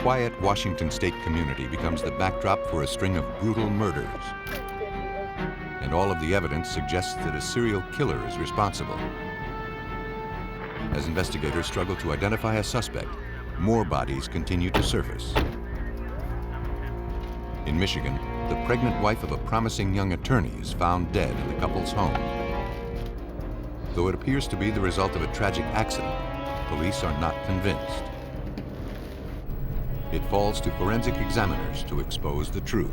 quiet Washington state community becomes the backdrop for a string of brutal murders. And all of the evidence suggests that a serial killer is responsible. As investigators struggle to identify a suspect, more bodies continue to surface. In Michigan, the pregnant wife of a promising young attorney is found dead in the couple's home. Though it appears to be the result of a tragic accident, police are not convinced. It falls to forensic examiners to expose the truth.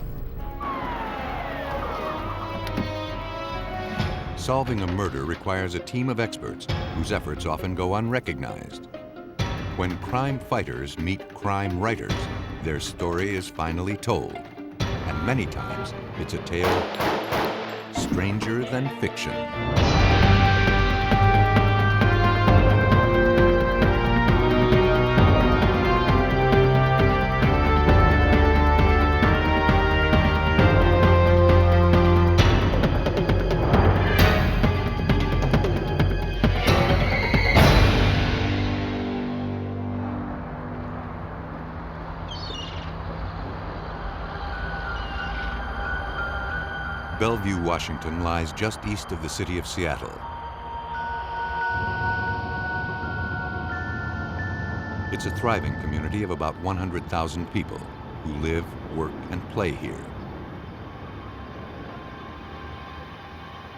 Solving a murder requires a team of experts whose efforts often go unrecognized. When crime fighters meet crime writers, their story is finally told. And many times, it's a tale stranger than fiction. Bellevue, Washington lies just east of the city of Seattle. It's a thriving community of about 100,000 people who live, work, and play here.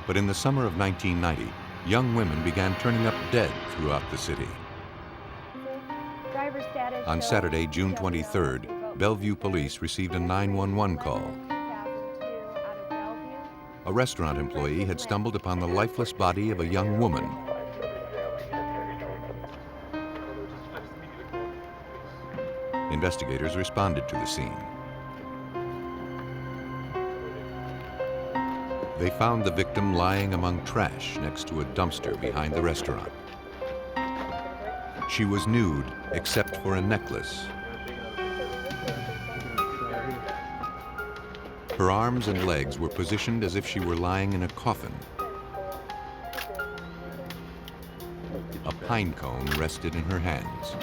But in the summer of 1990, young women began turning up dead throughout the city. On Saturday, June 23rd, Bellevue police received a 911 call. A restaurant employee had stumbled upon the lifeless body of a young woman. Investigators responded to the scene. They found the victim lying among trash next to a dumpster behind the restaurant. She was nude except for a necklace. Her arms and legs were positioned as if she were lying in a coffin. A pine cone rested in her hands.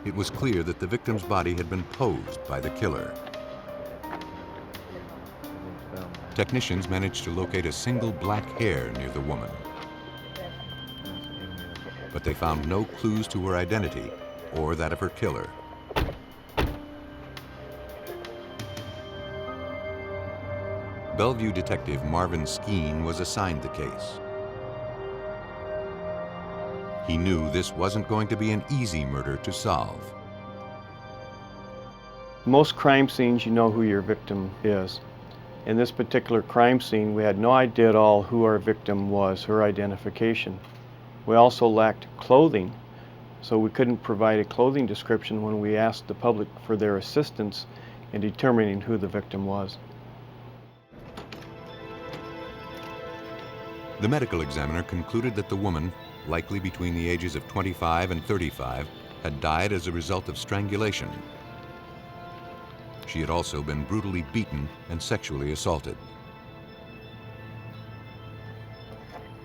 It was clear that the victim's body had been posed by the killer. Technicians managed to locate a single black hair near the woman. But they found no clues to her identity or that of her killer. Bellevue detective Marvin Skeen was assigned the case. He knew this wasn't going to be an easy murder to solve. Most crime scenes, you know who your victim is. In this particular crime scene, we had no idea at all who our victim was, her identification. We also lacked clothing, so we couldn't provide a clothing description when we asked the public for their assistance in determining who the victim was. The medical examiner concluded that the woman, likely between the ages of 25 and 35, had died as a result of strangulation. She had also been brutally beaten and sexually assaulted.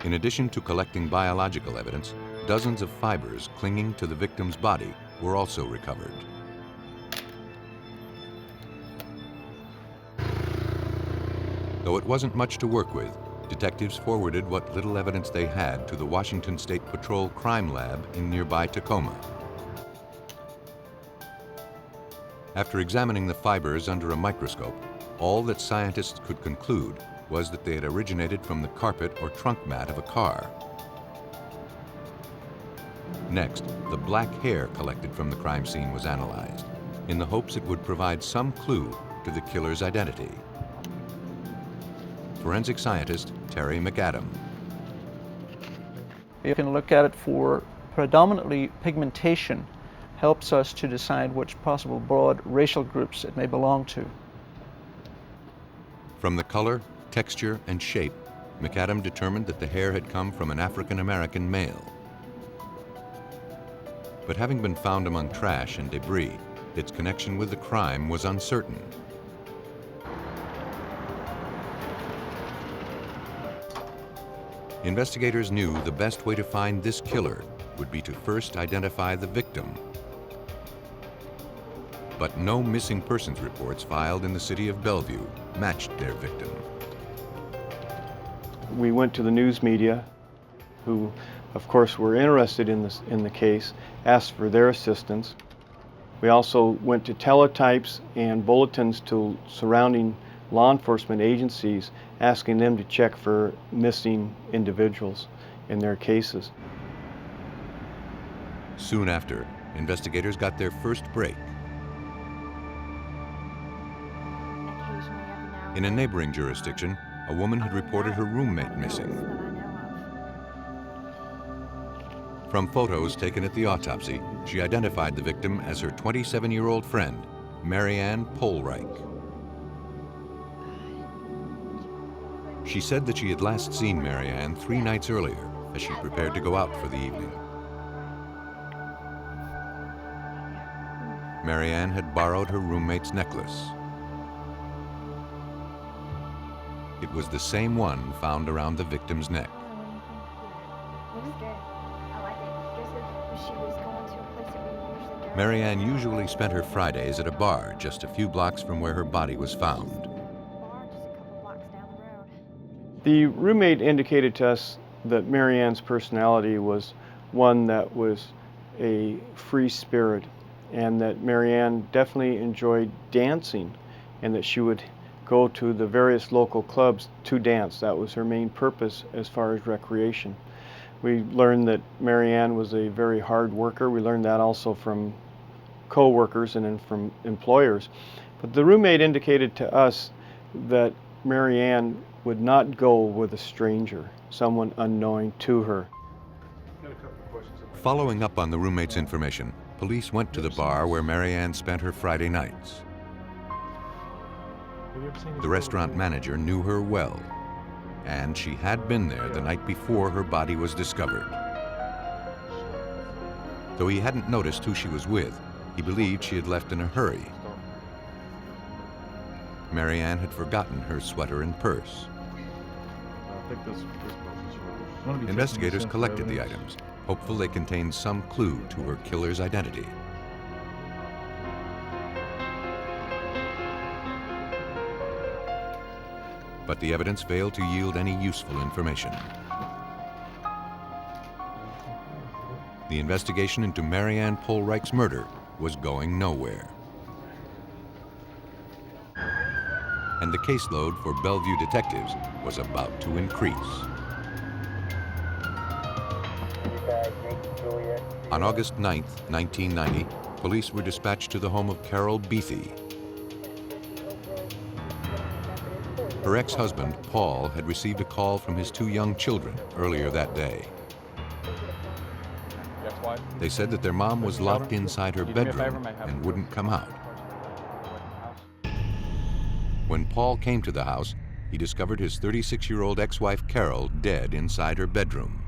In addition to collecting biological evidence, dozens of fibers clinging to the victim's body were also recovered. Though it wasn't much to work with, detectives forwarded what little evidence they had to the Washington State Patrol Crime Lab in nearby Tacoma. After examining the fibers under a microscope, all that scientists could conclude was that they had originated from the carpet or trunk mat of a car. Next, the black hair collected from the crime scene was analyzed, in the hopes it would provide some clue to the killer's identity. Forensic scientist Terry McAdam. You can look at it for predominantly pigmentation, helps us to decide which possible broad racial groups it may belong to. From the color, texture, and shape, McAdam determined that the hair had come from an African-American male. But having been found among trash and debris, its connection with the crime was uncertain. Investigators knew the best way to find this killer would be to first identify the victim But no missing persons reports filed in the city of Bellevue matched their victim. We went to the news media, who of course were interested in the case, asked for their assistance. We also went to teletypes and bulletins to surrounding law enforcement agencies, asking them to check for missing individuals in their cases. Soon after, investigators got their first break. In a neighboring jurisdiction, a woman had reported her roommate missing. From photos taken at the autopsy, she identified the victim as her 27-year-old friend, Marianne Polreich. She said that she had last seen Marianne 3 nights earlier as she prepared to go out for the evening. Marianne had borrowed her roommate's necklace. It was the same one found around the victim's neck. Marianne usually spent her Fridays at a bar just a few blocks from where her body was found. The roommate indicated to us that Marianne's personality was one that was a free spirit, and that Marianne definitely enjoyed dancing, and that she would go to the various local clubs to dance. That was her main purpose as far as recreation. We learned that Marianne was a very hard worker. We learned that also from co-workers and then from employers. But the roommate indicated to us that Marianne would not go with a stranger, someone unknowing to her. Following up on the roommate's information, police went to the bar where Marianne spent her Friday nights. The restaurant manager knew her well, and she had been there the night before her body was discovered. Though he hadn't noticed who she was with, he believed she had left in a hurry. Marianne had forgotten her sweater and purse. Investigators collected the items, hopeful they contained some clue to her killer's identity. But the evidence failed to yield any useful information. The investigation into Marianne Polreich's murder was going nowhere. And the caseload for Bellevue detectives was about to increase. On August 9, 1990, police were dispatched to the home of Carol Beathy. Her ex-husband, Paul, had received a call from his 2 young children earlier that day. They said that their mom was locked inside her bedroom and wouldn't come out. When Paul came to the house, he discovered his 36-year-old ex-wife Carol dead inside her bedroom.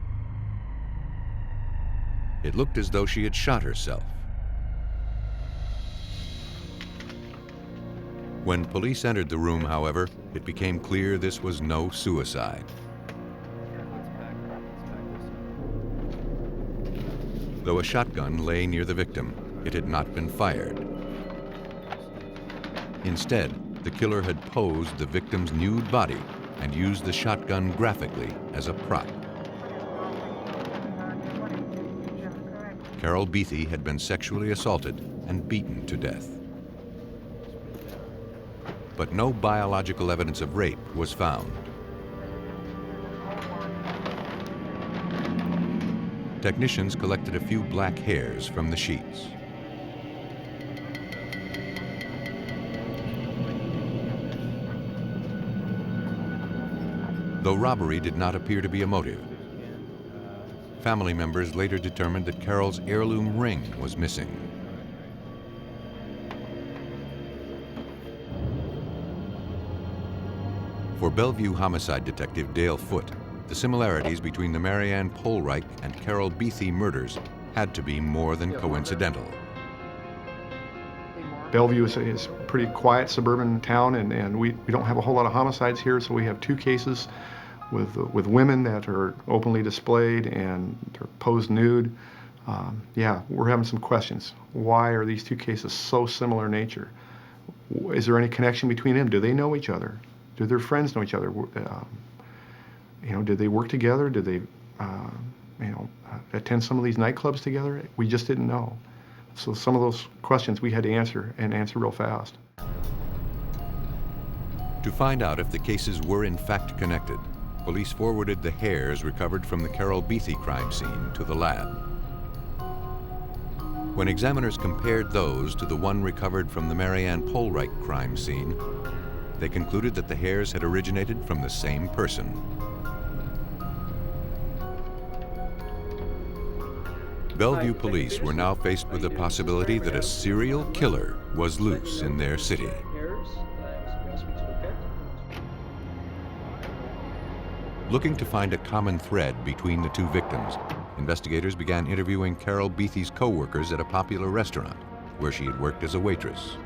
It looked as though she had shot herself. When police entered the room, however, it became clear this was no suicide. Though a shotgun lay near the victim, it had not been fired. Instead, the killer had posed the victim's nude body and used the shotgun graphically as a prop. Carol Beathy had been sexually assaulted and beaten to death. But no biological evidence of rape was found. Technicians collected a few black hairs from the sheets. Though robbery did not appear to be a motive, family members later determined that Carol's heirloom ring was missing. For Bellevue homicide detective Dale Foote, the similarities between the Marianne Polreich and Carol Beathy murders had to be more than coincidental. Bellevue is a pretty quiet suburban town, and we don't have a whole lot of homicides here, so we have 2 cases with women that are openly displayed and they're posed nude. Yeah, we're having some questions. Why are these two cases so similar in nature? Is there any connection between them? Do they know each other? Do their friends know each other? Did they work together? Did they, attend some of these nightclubs together? We just didn't know. So some of those questions we had to answer, and answer real fast. To find out if the cases were in fact connected, police forwarded the hairs recovered from the Carol Beatty crime scene to the lab. When examiners compared those to the one recovered from the Marianne Polreich crime scene, they concluded that the hairs had originated from the same person. Bellevue police were now faced with the possibility that a serial killer was loose in their city. Looking to find a common thread between the two victims, investigators began interviewing Carol Beatty's co-workers at a popular restaurant where she had worked as a waitress.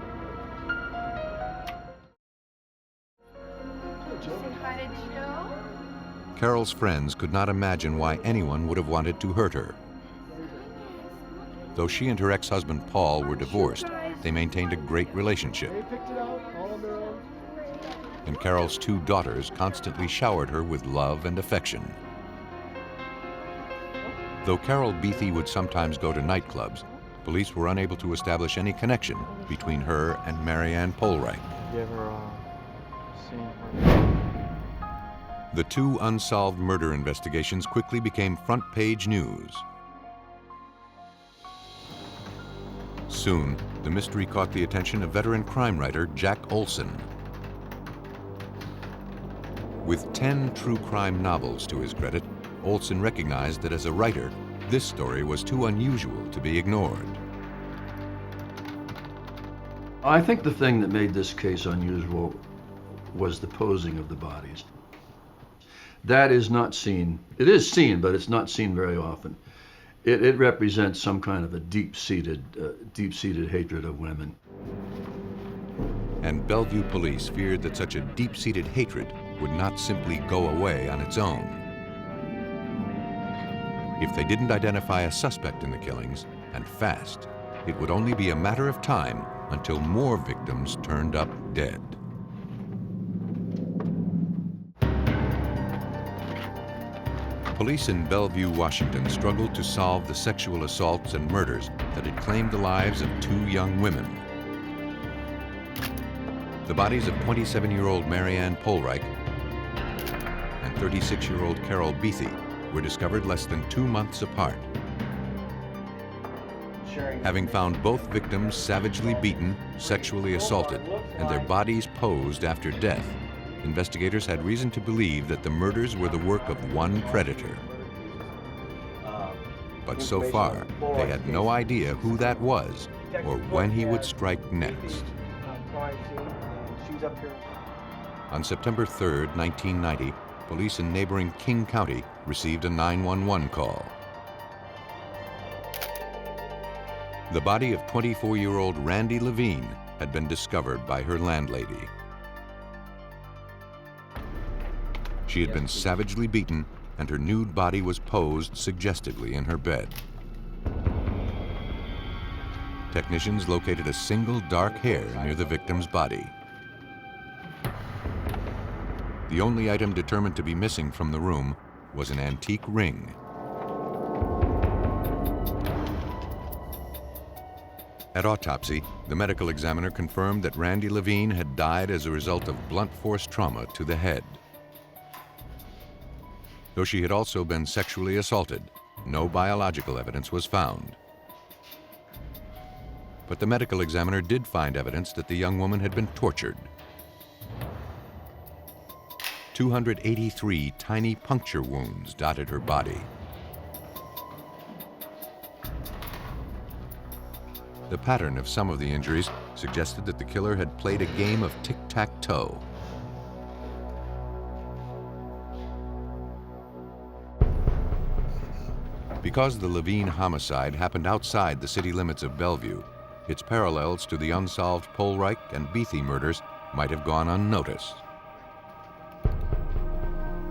Carol's friends could not imagine why anyone would have wanted to hurt her. Though she and her ex-husband Paul were divorced, they maintained a great relationship. And Carol's two daughters constantly showered her with love and affection. Though Carol Beatty would sometimes go to nightclubs, police were unable to establish any connection between her and Marianne Polreich. Have you ever seen her? The two unsolved murder investigations quickly became front-page news. Soon, the mystery caught the attention of veteran crime writer Jack Olson. With 10 true crime novels to his credit, Olson recognized that as a writer, this story was too unusual to be ignored. I think the thing that made this case unusual was the posing of the bodies. That is not seen. It is seen, but it's not seen very often. It represents some kind of a deep-seated hatred of women. And Bellevue police feared that such a deep-seated hatred would not simply go away on its own. If they didn't identify a suspect in the killings, and fast, it would only be a matter of time until more victims turned up dead. Police in Bellevue, Washington struggled to solve the sexual assaults and murders that had claimed the lives of 2 young women. The bodies of 27-year-old Marianne Polreich and 36-year-old Carol Beatty were discovered less than 2 months apart. Having found both victims savagely beaten, sexually assaulted, and their bodies posed after death, investigators had reason to believe that the murders were the work of one predator. But so far, they had no idea who that was or when he would strike next. On September 3rd, 1990, police in neighboring King County received a 911 call. The body of 24-year-old Randy Levine had been discovered by her landlady. She had been savagely beaten, and her nude body was posed suggestively in her bed. Technicians located a single dark hair near the victim's body. The only item determined to be missing from the room was an antique ring. At autopsy, the medical examiner confirmed that Randy Levine had died as a result of blunt force trauma to the head. Though she had also been sexually assaulted, no biological evidence was found. But the medical examiner did find evidence that the young woman had been tortured. 283 tiny puncture wounds dotted her body. The pattern of some of the injuries suggested that the killer had played a game of tic-tac-toe. Because the Levine homicide happened outside the city limits of Bellevue, its parallels to the unsolved Polreich and Beatty murders might have gone unnoticed.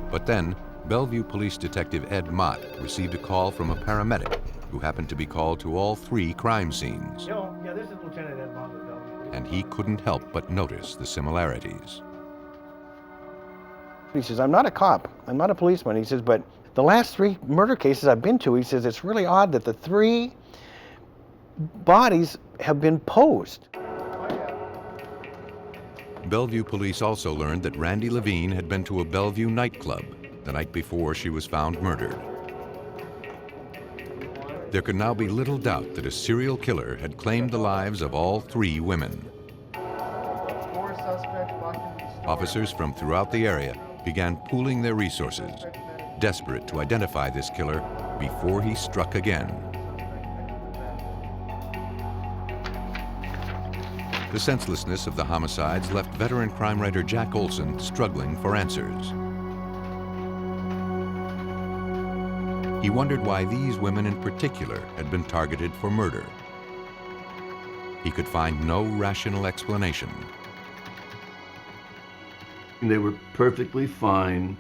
But then, Bellevue Police Detective Ed Mott received a call from a paramedic who happened to be called to all 3 crime scenes. Yeah, this is Lieutenant Edmond. And he couldn't help but notice the similarities. He says, I'm not a cop, I'm not a policeman. He says, but the last 3 murder cases I've been to, he says, it's really odd that the 3 bodies have been posed. Bellevue police also learned that Randy Levine had been to a Bellevue nightclub the night before she was found murdered. There could now be little doubt that a serial killer had claimed the lives of all 3 women. Officers from throughout the area began pooling their resources, desperate to identify this killer before he struck again. The senselessness of the homicides left veteran crime writer Jack Olson struggling for answers. He wondered why these women in particular had been targeted for murder. He could find no rational explanation. They were perfectly fine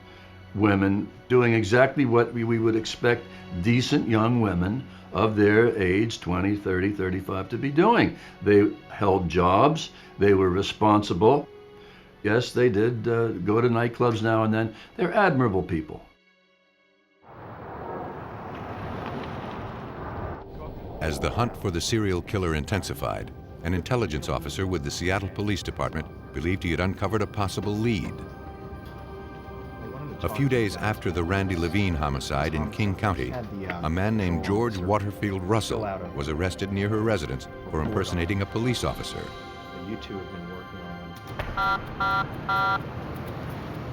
women doing exactly what we would expect decent young women of their age, 20, 30, 35, to be doing. They held jobs, they were responsible. Yes, they did go to nightclubs now and then. They're admirable people. As the hunt for the serial killer intensified, an intelligence officer with the Seattle Police Department believed he had uncovered a possible lead. A few days after the Randy Levine homicide in King County, a man named George Waterfield Russell was arrested near her residence for impersonating a police officer.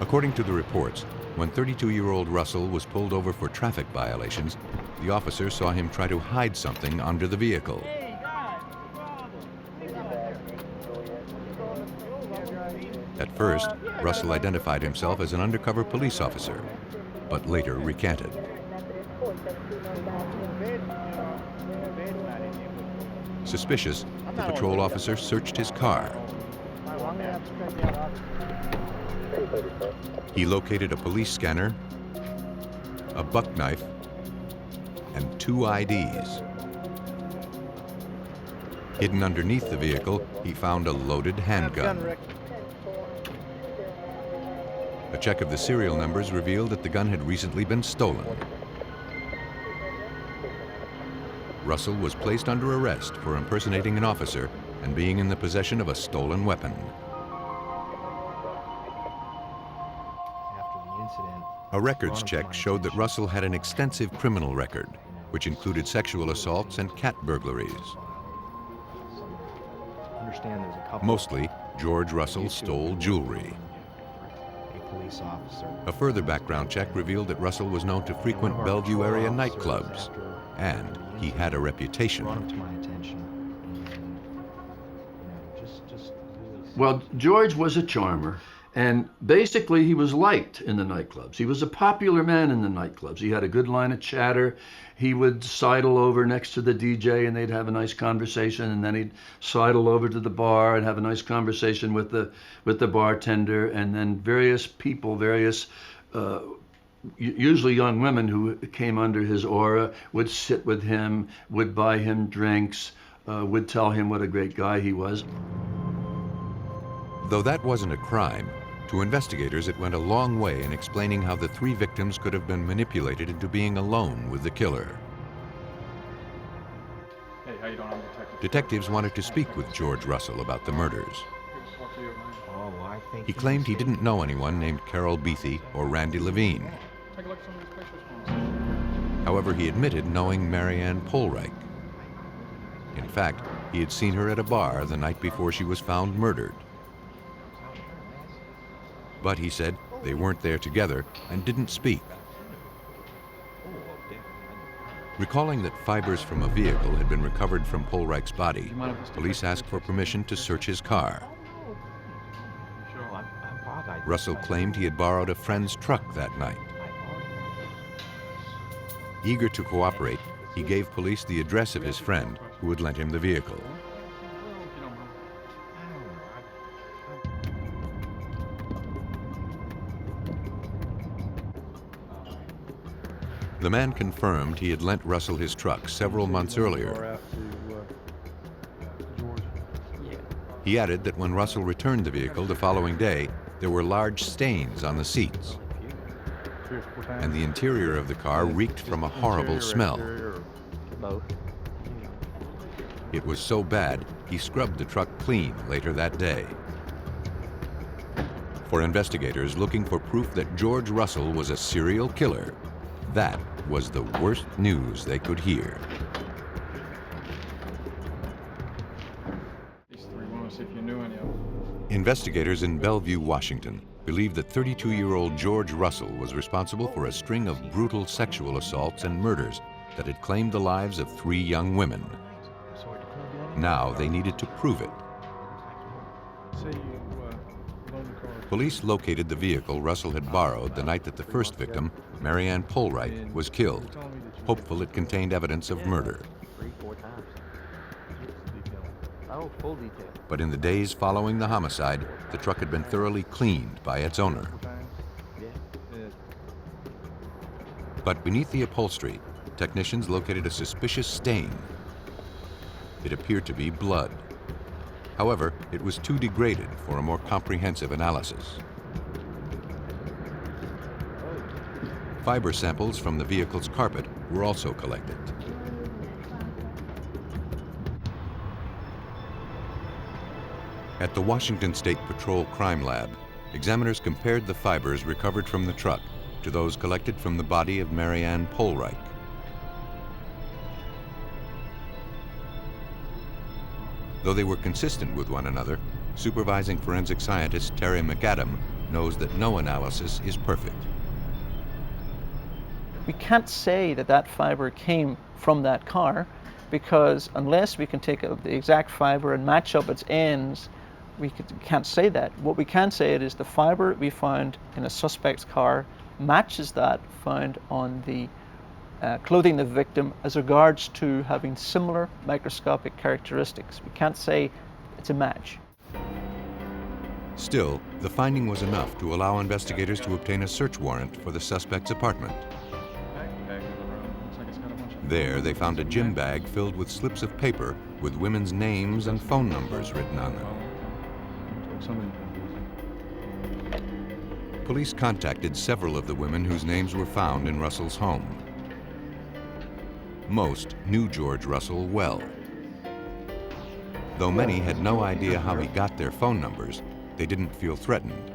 According to the reports, when 32-year-old Russell was pulled over for traffic violations, the officer saw him try to hide something under the vehicle. At first, Russell identified himself as an undercover police officer, but later recanted. Suspicious, the patrol officer searched his car. He located a police scanner, a buck knife, and 2 IDs. Hidden underneath the vehicle, he found a loaded handgun. A check of the serial numbers revealed that the gun had recently been stolen. Russell was placed under arrest for impersonating an officer and being in the possession of a stolen weapon. A records check showed that Russell had an extensive criminal record, which included sexual assaults and cat burglaries. Mostly, George Russell stole jewelry. A further background check revealed that Russell was known to frequent Bellevue area nightclubs, and he had a reputation. Well, George was a charmer, and basically he was liked in the nightclubs. He was a popular man in the nightclubs. He had a good line of chatter. He would sidle over next to the DJ and they'd have a nice conversation, and then he'd sidle over to the bar and have a nice conversation with the bartender, and then various people, usually young women who came under his aura would sit with him, would buy him drinks, would tell him what a great guy he was. Though that wasn't a crime, to investigators it went a long way in explaining how the 3 victims could have been manipulated into being alone with the killer. Hey, how you doing? I'm a detective. Detectives wanted to speak with George Russell about the murders. He claimed he didn't know anyone named Carol Beathy or Randy Levine. Take a look at some of these pictures. However, he admitted knowing Marianne Polreich. In fact, he had seen her at a bar the night before she was found murdered. But he said they weren't there together and didn't speak. Recalling that fibers from a vehicle had been recovered from Polreich's body, police asked for permission to search his car. Russell claimed he had borrowed a friend's truck that night. Eager to cooperate, he gave police the address of his friend who had lent him the vehicle. The man confirmed he had lent Russell his truck several months earlier. He added that when Russell returned the vehicle the following day, there were large stains on the seats, and the interior of the car reeked from a horrible smell. It was so bad, he scrubbed the truck clean later that day. For investigators looking for proof that George Russell was a serial killer, that was the worst news they could hear. Investigators in Bellevue, Washington, believe that 32-year-old George Russell was responsible for a string of brutal sexual assaults and murders that had claimed the lives of 3 young women. Now they needed to prove it. Police located the vehicle Russell had borrowed the night that the first victim, Marianne Polwright, was killed, hopeful it contained evidence of murder. But in the days following the homicide, the truck had been thoroughly cleaned by its owner. But beneath the upholstery, technicians located a suspicious stain. It appeared to be blood. However, it was too degraded for a more comprehensive analysis. Fiber samples from the vehicle's carpet were also collected. At the Washington State Patrol Crime Lab, examiners compared the fibers recovered from the truck to those collected from the body of Marianne Polwright. Though they were consistent with one another, supervising forensic scientist Terry McAdam knows that no analysis is perfect. We can't say that that fiber came from that car, because unless we can take the exact fiber and match up its ends, we can't say that. What we can say is the fiber we found in a suspect's car matches that found on the clothing of the victim as regards to having similar microscopic characteristics. We can't say it's a match. Still, the finding was enough to allow investigators to obtain a search warrant for the suspect's apartment. There, they found a gym bag filled with slips of paper with women's names and phone numbers written on them. Police contacted several of the women whose names were found in Russell's home. Most knew George Russell well. Though many had no idea how he got their phone numbers, they didn't feel threatened.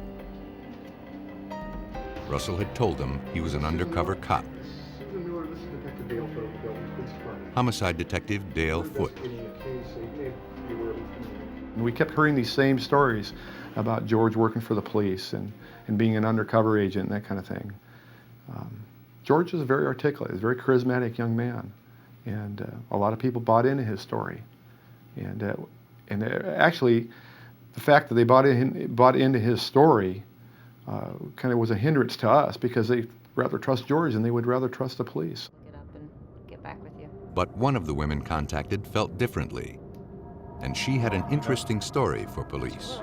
Russell had told them he was an undercover cop. Homicide Detective Dale Foote. We kept hearing these same stories about George working for the police and being an undercover agent and that kind of thing. George was very articulate, he was a very charismatic young man, and a lot of people bought into his story. And actually, the fact that they bought into his story kind of was a hindrance to us, because they rather trust George than they would rather trust the police. Get up and get back with you. But one of the women contacted felt differently, and she had an interesting story for police.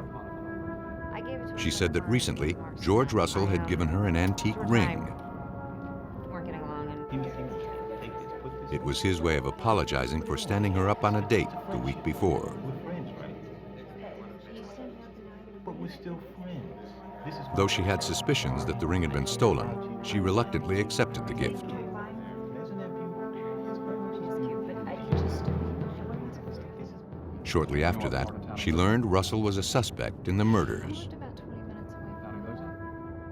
She said that recently, George Russell had given her an antique ring. It was his way of apologizing for standing her up on a date the week before. Though she had suspicions that the ring had been stolen, she reluctantly accepted the gift. Shortly after that, she learned Russell was a suspect in the murders.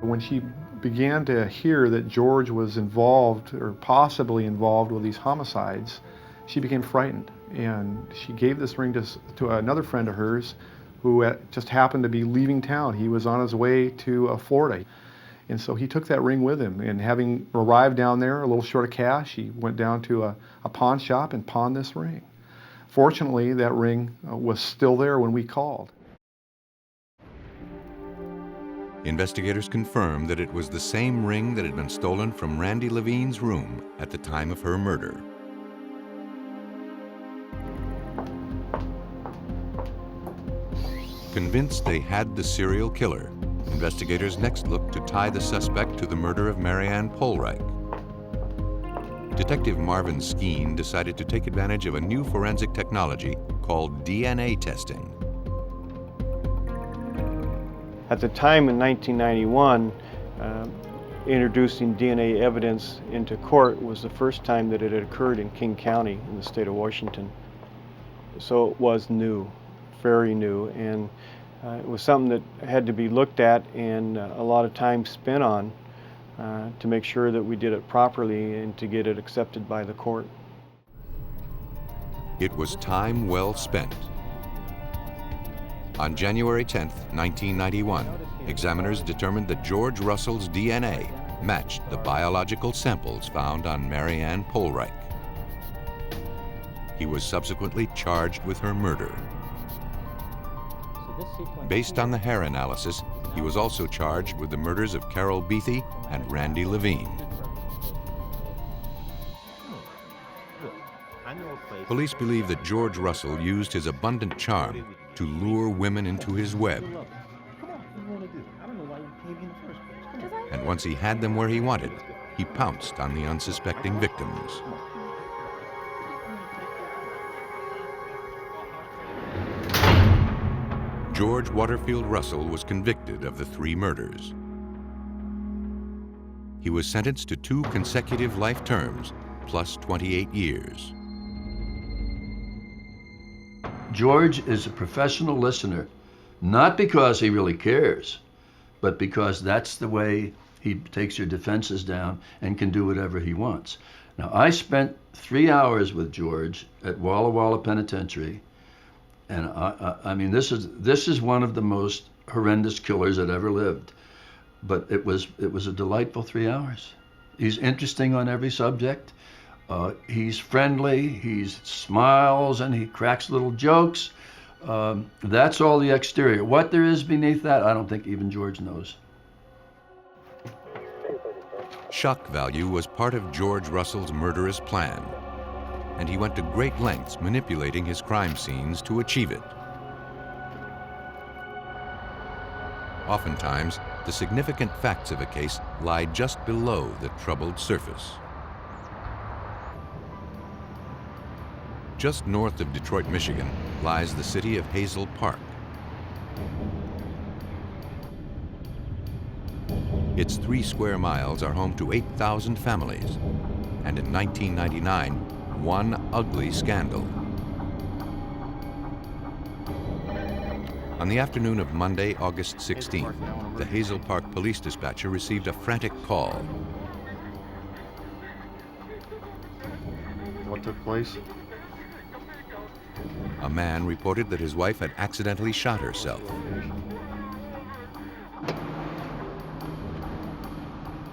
When she began to hear that George was involved, or possibly involved, with these homicides, she became frightened, and she gave this ring to another friend of hers who just happened to be leaving town. He was on his way to Florida, and so he took that ring with him, and having arrived down there a little short of cash, he went down to a pawn shop and pawned this ring. Fortunately, that ring was still there when we called. Investigators confirmed that it was the same ring that had been stolen from Randy Levine's room at the time of her murder. Convinced they had the serial killer, investigators next looked to tie the suspect to the murder of Marianne Polwright. Detective Marvin Skeen decided to take advantage of a new forensic technology called DNA testing. At the time in 1991, introducing DNA evidence into court was the first time that it had occurred in King County in the state of Washington. So it was new, very new, and it was something that had to be looked at and a lot of time spent on to make sure that we did it properly and to get it accepted by the court. It was time well spent. On January 10, 1991, examiners determined that George Russell's DNA matched the biological samples found on Marianne Polreich. He was subsequently charged with her murder. Based on the hair analysis, he was also charged with the murders of Carol Beatty and Randy Levine. Police believe that George Russell used his abundant charm to lure women into his web. And once he had them where he wanted, he pounced on the unsuspecting victims. George Waterfield Russell was convicted of the 3 murders. He was sentenced to 2 consecutive life terms, plus 28 years. George is a professional listener, not because he really cares, but because that's the way he takes your defenses down and can do whatever he wants. Now, I spent 3 hours with George at Walla Walla Penitentiary, and I mean, this is one of the most horrendous killers that ever lived. But it was a delightful 3 hours. He's interesting on every subject. He's friendly. He smiles and he cracks little jokes. That's all the exterior. What there is beneath that, I don't think even George knows. Shock value was part of George Russell's murderous plan, and he went to great lengths manipulating his crime scenes to achieve it. Oftentimes, the significant facts of a case lie just below the troubled surface. Just north of Detroit, Michigan, lies the city of Hazel Park. Its 3 square miles are home to 8,000 families, and in 1999, one ugly scandal. On the afternoon of Monday, August 16th, the Hazel Park police dispatcher received a frantic call. What took place? A man reported that his wife had accidentally shot herself.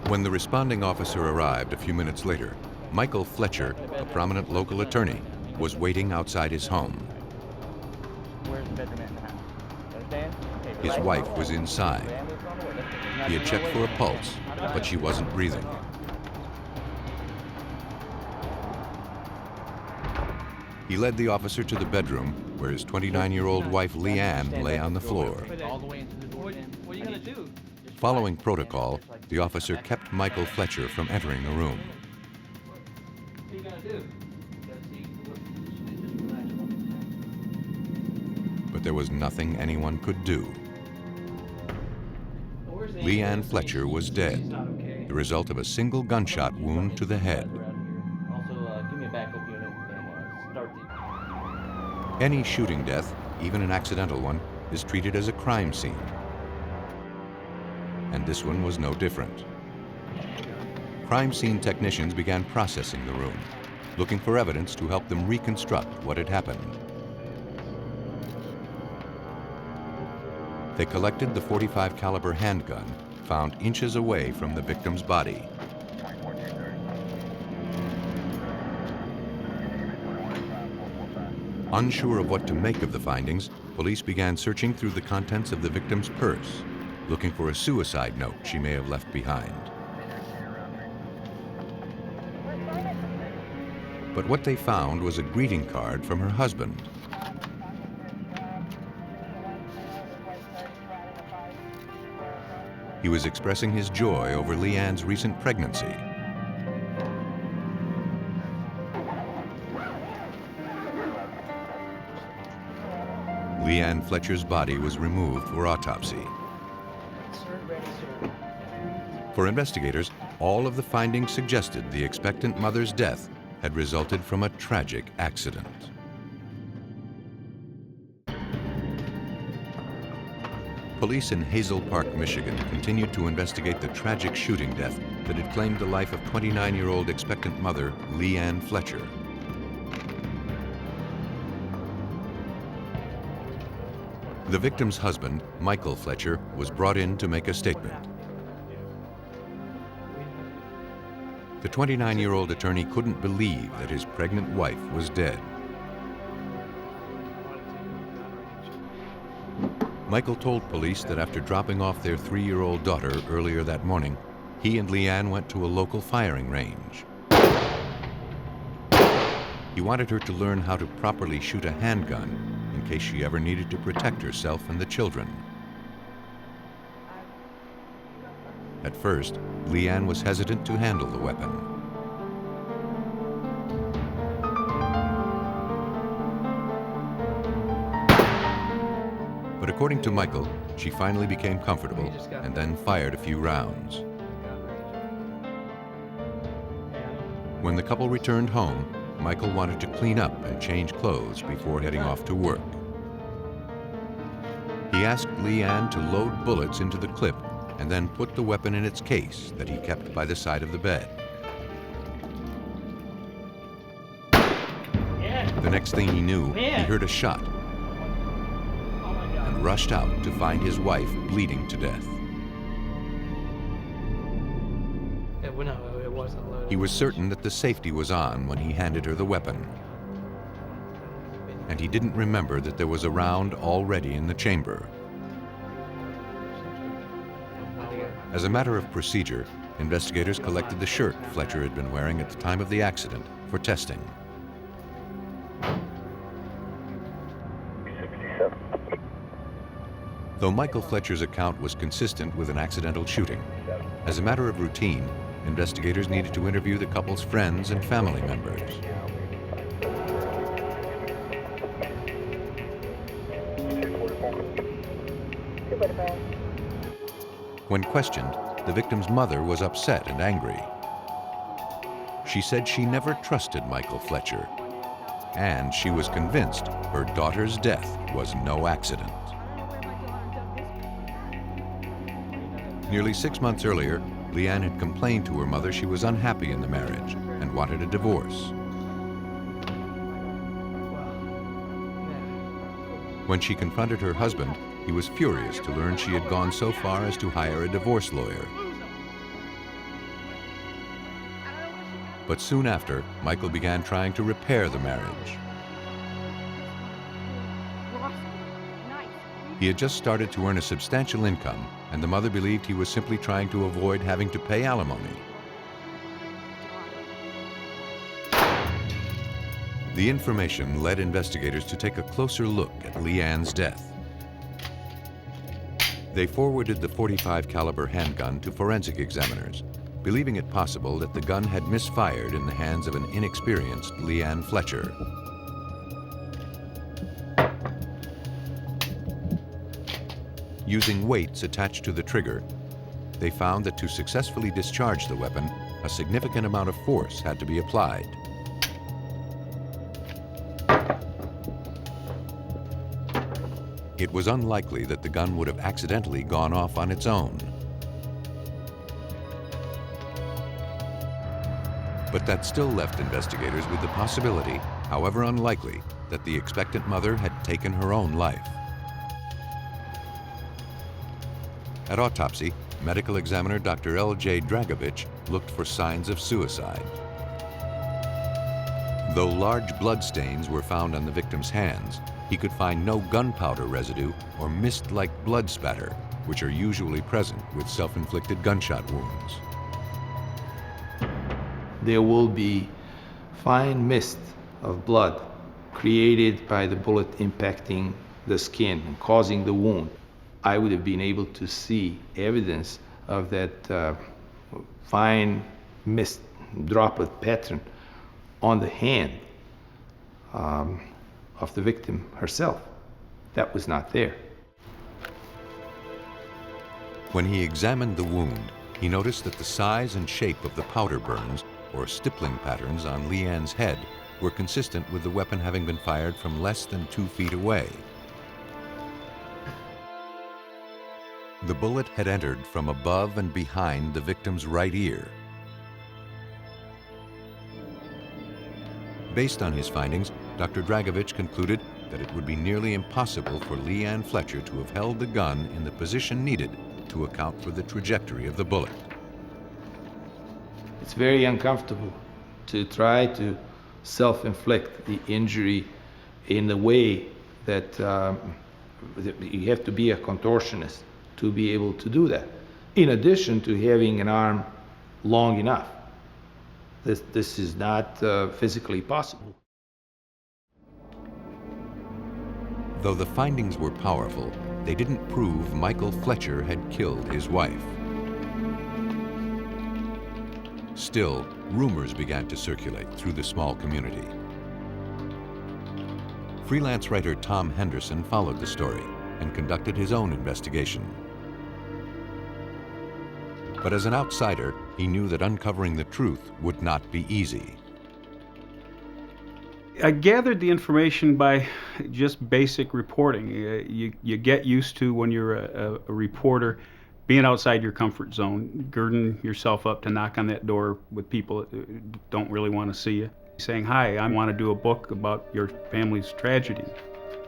When the responding officer arrived a few minutes later, Michael Fletcher, a prominent local attorney, was waiting outside his home. Where's the bedroom at in the house? Understand? Okay, His wife was inside. He had checked for a pulse, but she wasn't breathing. He led the officer to the bedroom where his 29-year-old wife Leanne lay on the floor. What are you gonna do? Following protocol, the officer kept Michael Fletcher from entering the room. What are you gonna do? But there was nothing anyone could do. Leanne Fletcher was dead, the result of a single gunshot wound to the head. Also, give me a backup unit and start the... Any shooting death, even an accidental one, is treated as a crime scene. And this one was no different. Crime scene technicians began processing the room, looking for evidence to help them reconstruct what had happened. They collected the .45 caliber handgun found inches away from the victim's body. Unsure of what to make of the findings, police began searching through the contents of the victim's purse, looking for a suicide note she may have left behind. But what they found was a greeting card from her husband. He was expressing his joy over Leanne's recent pregnancy. Leanne Fletcher's body was removed for autopsy. For investigators, all of the findings suggested the expectant mother's death had resulted from a tragic accident. Police in Hazel Park, Michigan continued to investigate the tragic shooting death that had claimed the life of 29-year-old expectant mother Leanne Fletcher. The victim's husband, Michael Fletcher, was brought in to make a statement. The 29-year-old attorney couldn't believe that his pregnant wife was dead. Michael told police that after dropping off their 3-year-old daughter earlier that morning, he and Leanne went to a local firing range. He wanted her to learn how to properly shoot a handgun in case she ever needed to protect herself and the children. At first, Leanne was hesitant to handle the weapon. But according to Michael, she finally became comfortable and then fired a few rounds. When the couple returned home, Michael wanted to clean up and change clothes before heading off to work. He asked Leanne to load bullets into the clip and then put the weapon in its case that he kept by the side of the bed. The next thing he knew, he heard a shot and rushed out to find his wife bleeding to death. He was certain that the safety was on when he handed her the weapon. And he didn't remember that there was a round already in the chamber. As a matter of procedure, investigators collected the shirt Fletcher had been wearing at the time of the accident for testing. Though Michael Fletcher's account was consistent with an accidental shooting, as a matter of routine, investigators needed to interview the couple's friends and family members. When questioned, the victim's mother was upset and angry. She said she never trusted Michael Fletcher, and she was convinced her daughter's death was no accident. Nearly 6 months earlier, Leanne had complained to her mother she was unhappy in the marriage and wanted a divorce. When she confronted her husband, he was furious to learn she had gone so far as to hire a divorce lawyer. But soon after, Michael began trying to repair the marriage. He had just started to earn a substantial income, and the mother believed he was simply trying to avoid having to pay alimony. The information led investigators to take a closer look at Leanne's death. They forwarded the .45 caliber handgun to forensic examiners, believing it possible that the gun had misfired in the hands of an inexperienced Leanne Fletcher. Using weights attached to the trigger, they found that to successfully discharge the weapon, a significant amount of force had to be applied. It was unlikely that the gun would have accidentally gone off on its own. But that still left investigators with the possibility, however unlikely, that the expectant mother had taken her own life. At autopsy, medical examiner Dr. L.J. Dragovich looked for signs of suicide. Though large blood stains were found on the victim's hands, he could find no gunpowder residue or mist-like blood spatter, which are usually present with self-inflicted gunshot wounds. There will be fine mist of blood created by the bullet impacting the skin and causing the wound. I would have been able to see evidence of that fine mist droplet pattern on the hand of the victim herself. That was not there. When he examined the wound, he noticed that the size and shape of the powder burns, or stippling patterns on Leanne's head, were consistent with the weapon having been fired from less than 2 feet away. The bullet had entered from above and behind the victim's right ear. Based on his findings, Dr. Dragovich concluded that it would be nearly impossible for Leanne Fletcher to have held the gun in the position needed to account for the trajectory of the bullet. It's very uncomfortable to try to self-inflict the injury in the way that you have to be a contortionist to be able to do that, in addition to having an arm long enough. This is not physically possible. Though the findings were powerful, they didn't prove Michael Fletcher had killed his wife. Still, rumors began to circulate through the small community. Freelance writer Tom Henderson followed the story and conducted his own investigation. But as an outsider, he knew that uncovering the truth would not be easy. I gathered the information by just basic reporting. You get used to, when you're a reporter, being outside your comfort zone, girding yourself up to knock on that door with people that don't really want to see you, saying, "Hi, I want to do a book about your family's tragedy.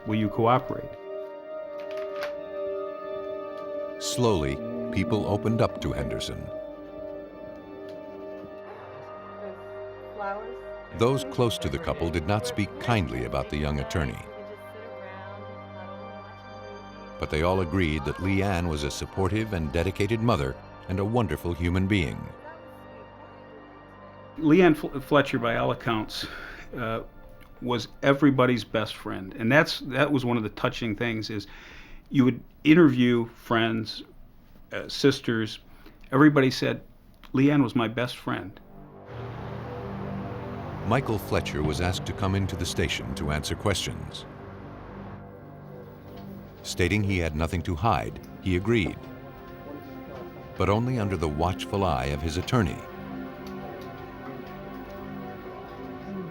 Will you cooperate?" Slowly, people opened up to Henderson. Those close to the couple did not speak kindly about the young attorney. But they all agreed that Leanne was a supportive and dedicated mother and a wonderful human being. Leanne Fletcher, by all accounts, was everybody's best friend. And that was one of the touching things, is you would interview friends, sisters. Everybody said, "Leanne was my best friend." Michael Fletcher was asked to come into the station to answer questions. Stating he had nothing to hide, he agreed, but only under the watchful eye of his attorney.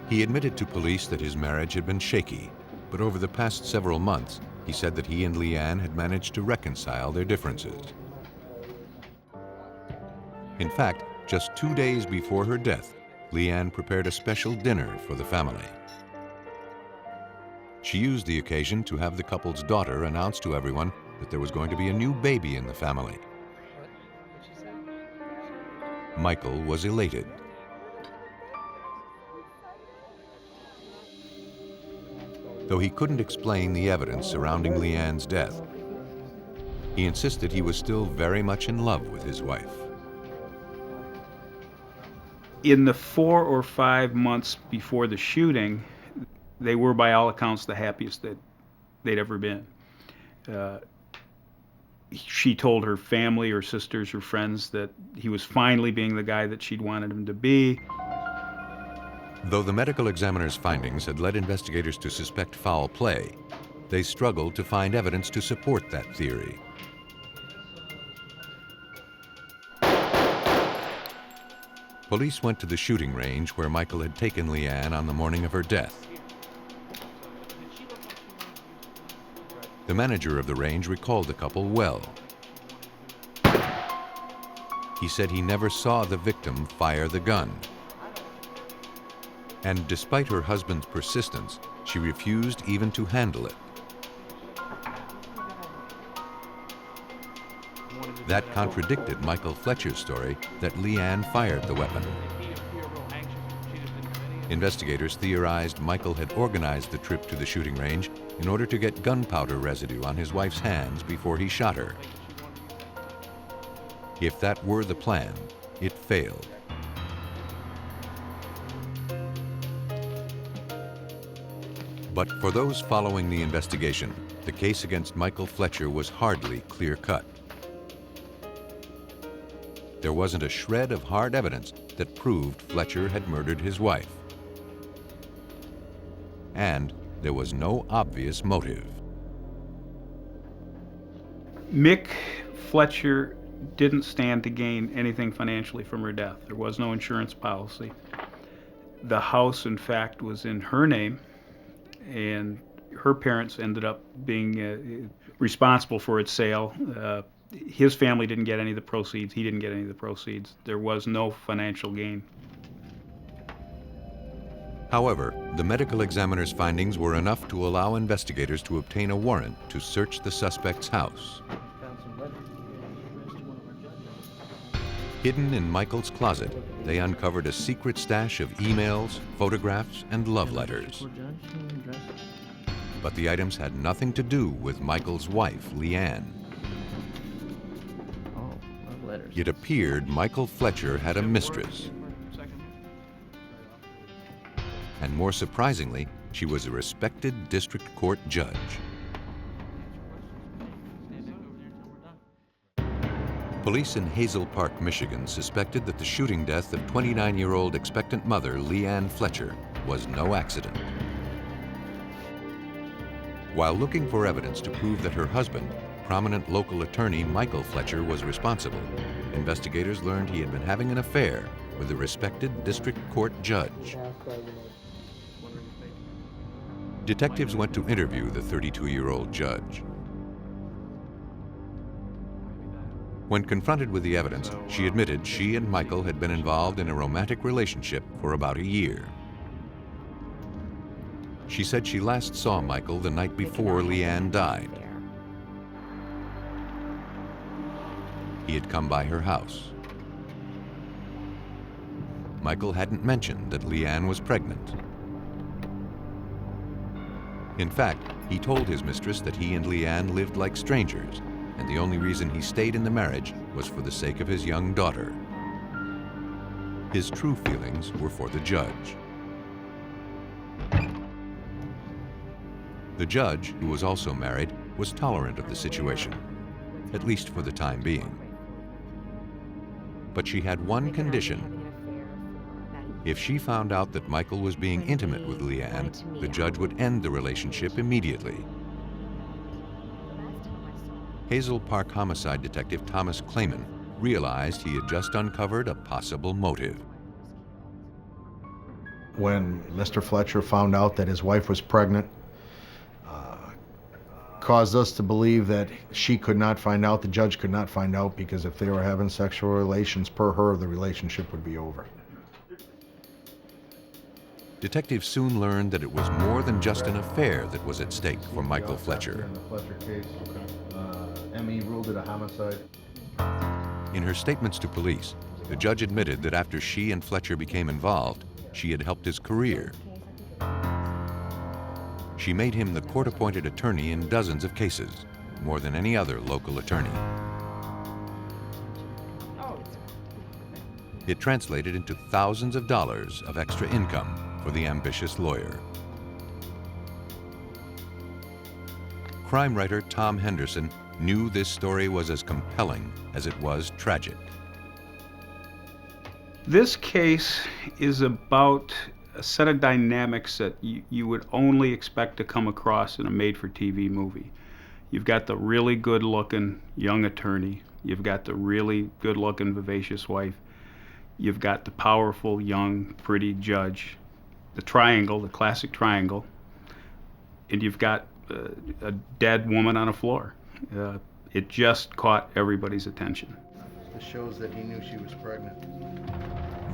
He admitted to police that his marriage had been shaky, but over the past several months, he said that he and Leanne had managed to reconcile their differences. In fact, just 2 days before her death, Leanne prepared a special dinner for the family. She used the occasion to have the couple's daughter announce to everyone that there was going to be a new baby in the family. Michael was elated. Though he couldn't explain the evidence surrounding Leanne's death, he insisted he was still very much in love with his wife. In the 4 or 5 months before the shooting, they were, by all accounts, the happiest that they'd ever been. She told her family, her sisters, her friends, that he was finally being the guy that she'd wanted him to be. Though the medical examiner's findings had led investigators to suspect foul play, they struggled to find evidence to support that theory. Police went to the shooting range where Michael had taken Leanne on the morning of her death. The manager of the range recalled the couple well. He said he never saw the victim fire the gun. And despite her husband's persistence, she refused even to handle it. That contradicted Michael Fletcher's story that Leanne fired the weapon. Investigators theorized Michael had organized the trip to the shooting range in order to get gunpowder residue on his wife's hands before he shot her. If that were the plan, it failed. But for those following the investigation, the case against Michael Fletcher was hardly clear-cut. There wasn't a shred of hard evidence that proved Fletcher had murdered his wife. And there was no obvious motive. Mick Fletcher didn't stand to gain anything financially from her death. There was no insurance policy. The house, in fact, was in her name, and her parents ended up being responsible for its sale. His family didn't get any of the proceeds. He didn't get any of the proceeds. There was no financial gain. However, the medical examiner's findings were enough to allow investigators to obtain a warrant to search the suspect's house. Hidden in Michael's closet, they uncovered a secret stash of emails, photographs, and love letters. But the items had nothing to do with Michael's wife, Leanne. It appeared Michael Fletcher had a mistress. And more surprisingly, she was a respected district court judge. Police in Hazel Park, Michigan suspected that the shooting death of 29-year-old expectant mother Leanne Fletcher was no accident. While looking for evidence to prove that her husband, prominent local attorney Michael Fletcher, was responsible, investigators learned he had been having an affair with a respected district court judge. Detectives went to interview the 32-year-old judge. When confronted with the evidence, she admitted she and Michael had been involved in a romantic relationship for about a year. She said she last saw Michael the night before Leanne died. He had come by her house. Michael hadn't mentioned that Leanne was pregnant. In fact, he told his mistress that he and Leanne lived like strangers, and the only reason he stayed in the marriage was for the sake of his young daughter. His true feelings were for the judge. The judge, who was also married, was tolerant of the situation, at least for the time being. But she had one condition. If she found out that Michael was being intimate with Leanne, the judge would end the relationship immediately. Hazel Park homicide detective Thomas Clayman realized he had just uncovered a possible motive. When Mr. Fletcher found out that his wife was pregnant, caused us to believe that she could not find out, the judge could not find out, because if they were having sexual relations per her, the relationship would be over. Detectives soon learned that it was more than just an affair that was at stake for Michael Fletcher. In the Fletcher case, M.E. ruled it a homicide. In her statements to police, the judge admitted that after she and Fletcher became involved, she had helped his career. She made him the court-appointed attorney in dozens of cases, more than any other local attorney. It translated into thousands of dollars of extra income for the ambitious lawyer. Crime writer Tom Henderson knew this story was as compelling as it was tragic. This case is about a set of dynamics that you would only expect to come across in a made-for-TV movie. You've got the really good-looking young attorney. You've got the really good-looking, vivacious wife. You've got the powerful, young, pretty judge. The triangle, the classic triangle. And you've got a dead woman on a floor. It just caught everybody's attention. This shows that he knew she was pregnant.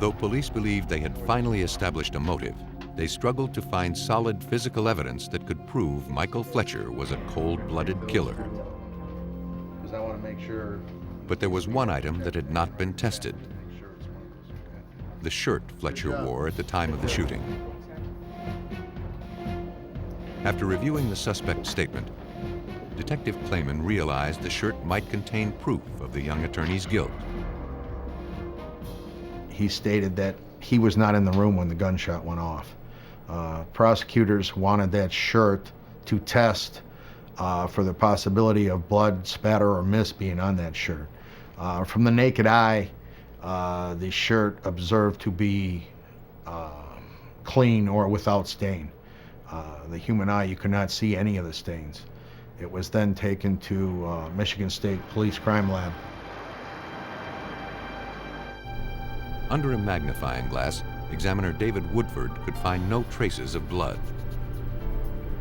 Though police believed they had finally established a motive, they struggled to find solid physical evidence that could prove Michael Fletcher was a cold-blooded killer. Because I want to make sure. But there was one item that had not been tested. The shirt Fletcher wore at the time of the shooting. After reviewing the suspect's statement, Detective Clayman realized the shirt might contain proof of the young attorney's guilt. He stated that he was not in the room when the gunshot went off. Prosecutors wanted that shirt to test for the possibility of blood, spatter, or mist being on that shirt. From the naked eye, the shirt observed to be clean or without stain. The human eye, you could not see any of the stains. It was then taken to Michigan State Police Crime Lab. Under a magnifying glass, examiner David Woodford could find no traces of blood.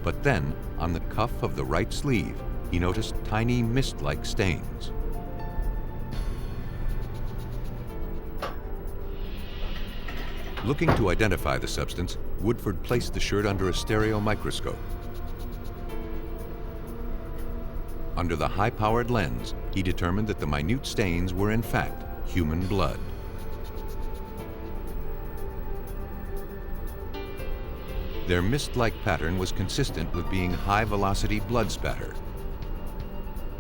But then, on the cuff of the right sleeve, he noticed tiny mist-like stains. Looking to identify the substance, Woodford placed the shirt under a stereo microscope. Under the high-powered lens, he determined that the minute stains were in fact human blood. Their mist-like pattern was consistent with being high-velocity blood spatter,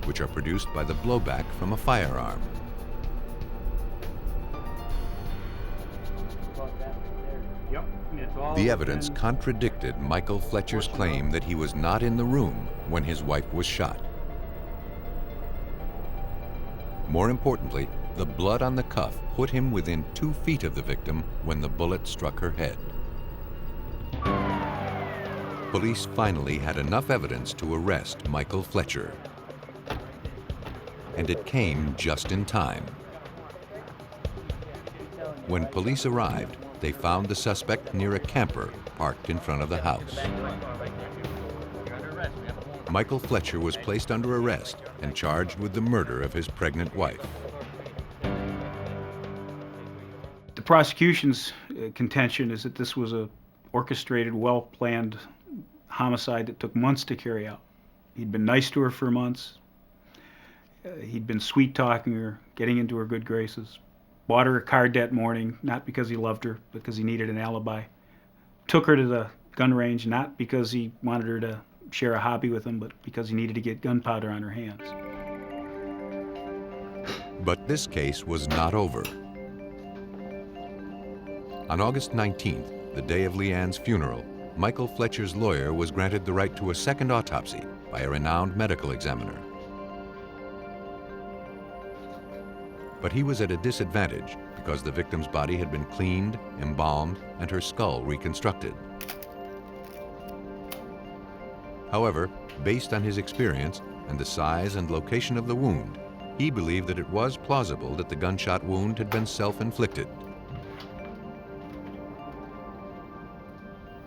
which are produced by the blowback from a firearm. The evidence contradicted Michael Fletcher's claim that he was not in the room when his wife was shot. More importantly, the blood on the cuff put him within 2 feet of the victim when the bullet struck her head. Police finally had enough evidence to arrest Michael Fletcher. And it came just in time. When police arrived, they found the suspect near a camper parked in front of the house. Michael Fletcher was placed under arrest and charged with the murder of his pregnant wife. The prosecution's contention is that this was a orchestrated, well-planned homicide that took months to carry out. He'd been nice to her for months. He'd been sweet-talking her, getting into her good graces. Bought her a card that morning, not because he loved her, but because he needed an alibi. Took her to the gun range, not because he wanted her to share a hobby with him, but because he needed to get gunpowder on her hands. But this case was not over. On August 19th, the day of Leanne's funeral, Michael Fletcher's lawyer was granted the right to a second autopsy by a renowned medical examiner. But he was at a disadvantage because the victim's body had been cleaned, embalmed, and her skull reconstructed. However, based on his experience and the size and location of the wound, he believed that it was plausible that the gunshot wound had been self-inflicted.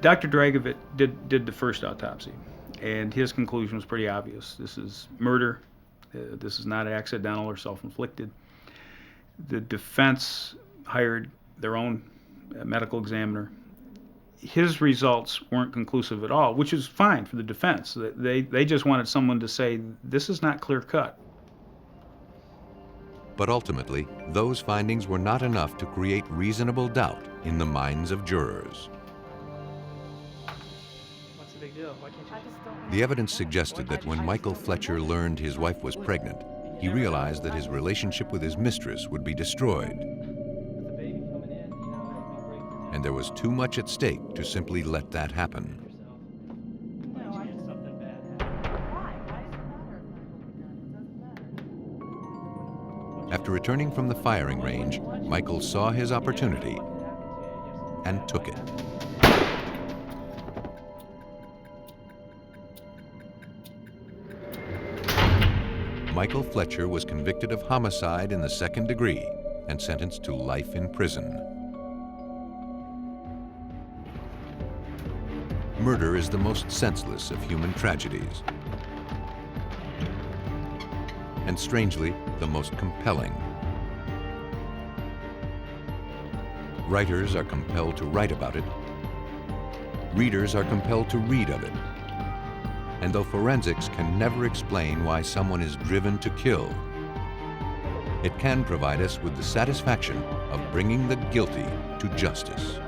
Dr. Dragovich did the first autopsy, and his conclusion was pretty obvious. This is murder. This is not accidental or self-inflicted. The defense hired their own medical examiner. His results weren't conclusive at all, which is fine for the defense. They just wanted someone to say, this is not clear-cut. But ultimately, those findings were not enough to create reasonable doubt in the minds of jurors. What's the big deal? Why can't you? The evidence suggested that when Michael Fletcher learned his wife was pregnant, he realized that his relationship with his mistress would be destroyed. And there was too much at stake to simply let that happen. After returning from the firing range, Michael saw his opportunity and took it. Michael Fletcher was convicted of homicide in the second degree and sentenced to life in prison. Murder is the most senseless of human tragedies, and strangely, the most compelling. Writers are compelled to write about it. Readers are compelled to read of it. And though forensics can never explain why someone is driven to kill, it can provide us with the satisfaction of bringing the guilty to justice.